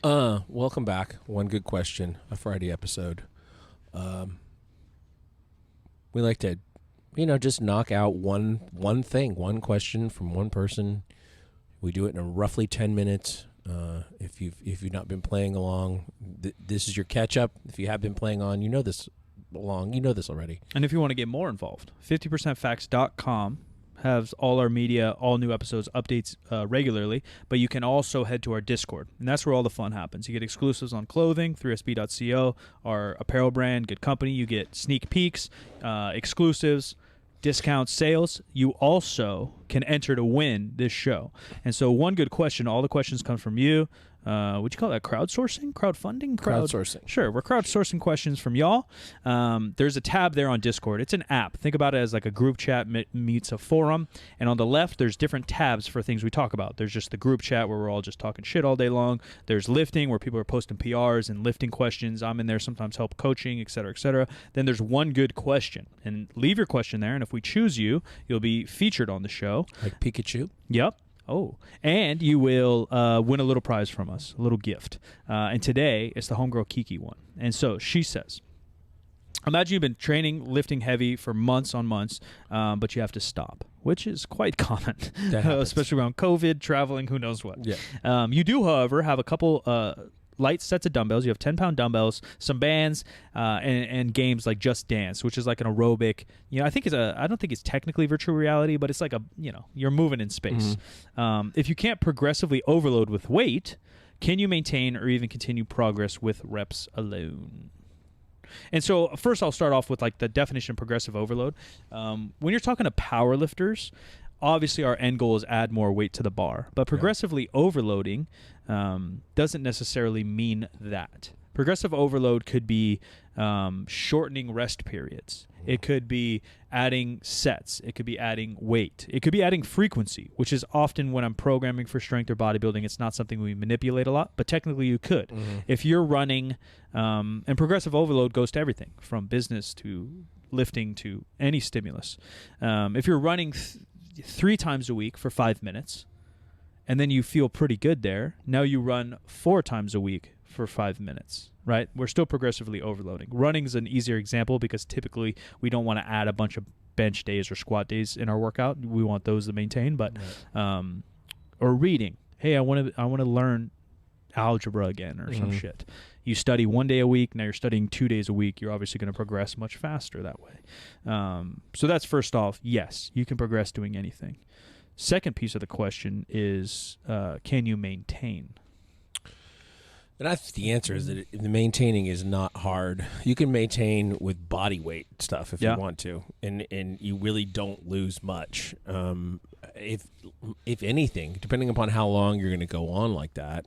Welcome back. One good question, a Friday episode. We like to, just knock out one thing, one question from one person. We do it in roughly 10 minutes. If you've not been playing along, this is your catch up. If you have been playing on, you know this already. And if you want to get more involved, 50percentfacts.com has all our media, all new episodes, updates regularly, but you can also head to our Discord, and that's where all the fun happens. You get exclusives on clothing, 3sb.co, our apparel brand, Good Company. You get sneak peeks, exclusives, discounts, sales. You also can enter to win this show. And so one good question, all the questions come from you. Would you call that crowdsourcing? Crowdfunding? Crowdsourcing. Sure. We're crowdsourcing questions from y'all. There's a tab there on Discord. It's an app. Think about it as like a group chat meets a forum. And on the left, there's different tabs for things we talk about. There's just the group chat where we're all just talking shit all day long. There's lifting where people are posting PRs and lifting questions. I'm in there sometimes help coaching, et cetera, et cetera. Then there's one good question. And leave your question there. And if we choose you, you'll be featured on the show. Like Pikachu? Yep. Oh, and you will win a little prize from us, a little gift. And today, it's the Homegirl Kiki one. And so she says, imagine you've been training, lifting heavy for months on months, but you have to stop, which is quite common, especially around COVID, traveling, who knows what. Yeah. You do, however, have a couple light sets of dumbbells. You have 10-pound dumbbells, some bands, and games like Just Dance, which is like an aerobic. I don't think it's technically virtual reality, but it's like you're moving in space. Mm-hmm. If you can't progressively overload with weight, can you maintain or even continue progress with reps alone? And so first I'll start off with like the definition of progressive overload. When you're talking to power lifters, obviously our end goal is add more weight to the bar, but progressively overloading doesn't necessarily mean that. Progressive overload could be shortening rest periods. It could be adding sets. It could be adding weight. It could be adding frequency, which is often when I'm programming for strength or bodybuilding, it's not something we manipulate a lot, but technically you could. Mm-hmm. If you're running, and progressive overload goes to everything from business to lifting to any stimulus. If you're running 3 times a week for 5 minutes, and then you feel pretty good there, now you run 4 times a week for 5 minutes, right? We're still progressively overloading. Running is an easier example because typically we don't want to add a bunch of bench days or squat days in our workout. We want those to maintain, but or reading. Hey, I want to learn algebra again or some shit. You study 1 day a week, now you're studying 2 days a week. You're obviously going to progress much faster that way. So that's first off, yes, you can progress doing anything. Second piece of the question is, can you maintain? And I think the answer is that the maintaining is not hard. You can maintain with body weight stuff if you want to, and you really don't lose much. If anything, depending upon how long you're going to go on like that,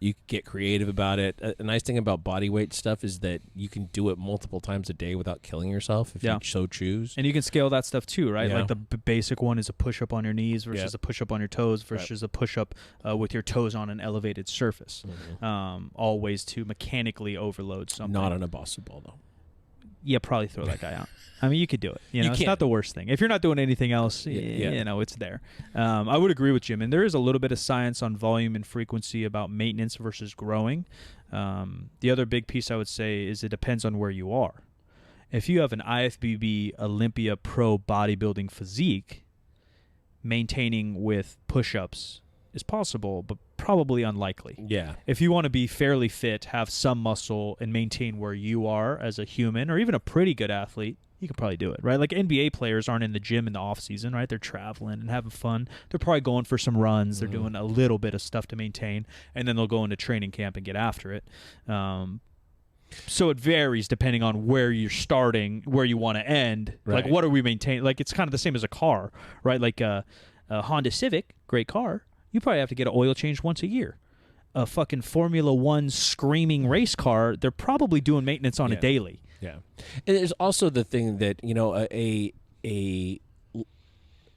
you can get creative about it. A nice thing about body weight stuff is that you can do it multiple times a day without killing yourself if you so choose. And you can scale that stuff too, right? Yeah. Like the basic one is a push-up on your knees versus a push-up on your toes versus a push-up with your toes on an elevated surface. Mm-hmm. All ways to mechanically overload something. Not on a Boston ball, though. Yeah, probably throw that guy out. I mean, you could do it. It's not the worst thing. If you're not doing anything else, it's there. I would agree with Jim. And there is a little bit of science on volume and frequency about maintenance versus growing. The other big piece I would say is it depends on where you are. If you have an IFBB Olympia Pro bodybuilding physique, maintaining with push-ups is possible, but probably unlikely. Yeah. If you want to be fairly fit, have some muscle, and maintain where you are as a human, or even a pretty good athlete, you could probably do it, right? Like NBA players aren't in the gym in the off season, right? They're traveling and having fun. They're probably going for some runs. They're doing a little bit of stuff to maintain, and then they'll go into training camp and get after it. So it varies depending on where you're starting, where you want to end. Right. Like, what are we maintaining? Like, it's kind of the same as a car, right? Like a Honda Civic, great car. You probably have to get an oil change once a year. A fucking Formula One screaming race car, they're probably doing maintenance on a daily. Yeah. And there's also the thing that, a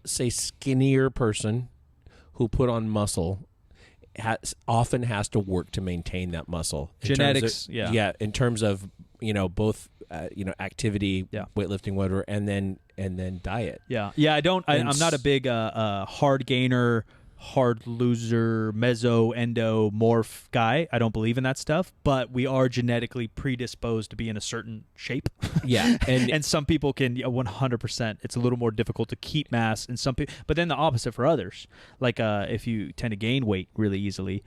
say skinnier person who put on muscle often has to work to maintain that muscle. Genetics, in terms of, both activity, weightlifting, whatever, and then diet. Yeah. I'm not a big hard gainer, hard loser, meso, endo, morph guy. I don't believe in that stuff, but we are genetically predisposed to be in a certain shape. Yeah, and some people can 100%. It's a little more difficult to keep mass, and some people. But then the opposite for others, like if you tend to gain weight really easily,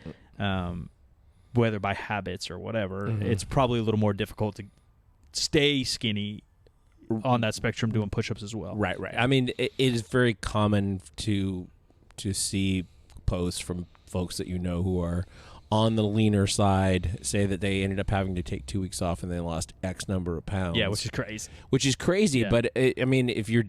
whether by habits or whatever, it's probably a little more difficult to stay skinny on that spectrum doing push-ups as well. Right. I mean, it is very common to see posts from folks that you know who are on the leaner side say that they ended up having to take 2 weeks off and they lost X number of pounds. Yeah, which is crazy. Yeah. But I mean, if you're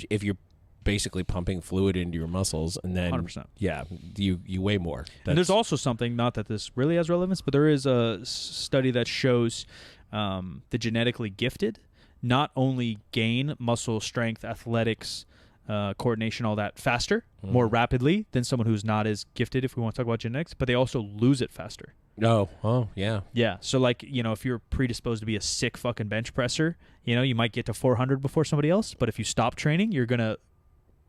basically pumping fluid into your muscles, and then 100%. Yeah, you weigh more. And there's also something, not that this really has relevance, but there is a study that shows the genetically gifted not only gain muscle strength, athletics, coordination, all that faster, more rapidly than someone who's not as gifted, if we want to talk about genetics, but they also lose it faster. Oh, yeah. Yeah. So, like, if you're predisposed to be a sick fucking bench presser, you might get to 400 before somebody else, but if you stop training, you're going to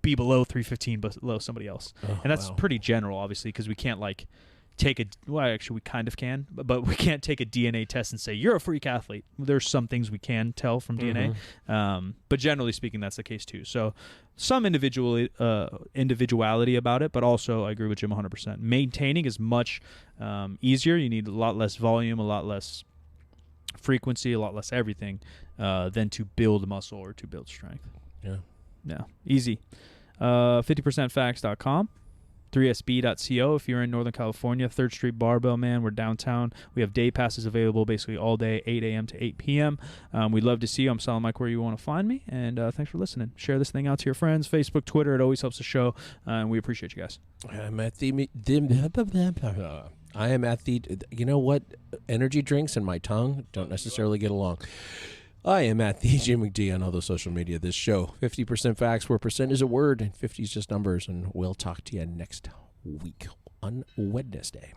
be below 315 below somebody else. And that's pretty general, obviously, because we can't, like, actually we kind of can, but we can't take a DNA test and say you're a freak athlete. There's some things we can tell from DNA, but generally speaking, that's the case too. So some individuality about it, but also I agree with Jim 100%. Maintaining is much easier. You need a lot less volume, a lot less frequency, a lot less everything than to build muscle or to build strength. Yeah, easy. 50percentfacts.com. 3sb.co if you're in Northern California. 3rd Street Barbell, man. We're downtown. We have day passes available basically all day, 8 a.m. to 8 p.m. We'd love to see you. I'm Solid Mike where you want to find me. And thanks for listening. Share this thing out to your friends. Facebook, Twitter. It always helps the show. And we appreciate you guys. I'm at you know what? Energy drinks and my tongue don't necessarily get along. I am at the Jim McD on all the social media. This show, 50% facts, where percent is a word and 50 is just numbers. And we'll talk to you next week on Wednesday.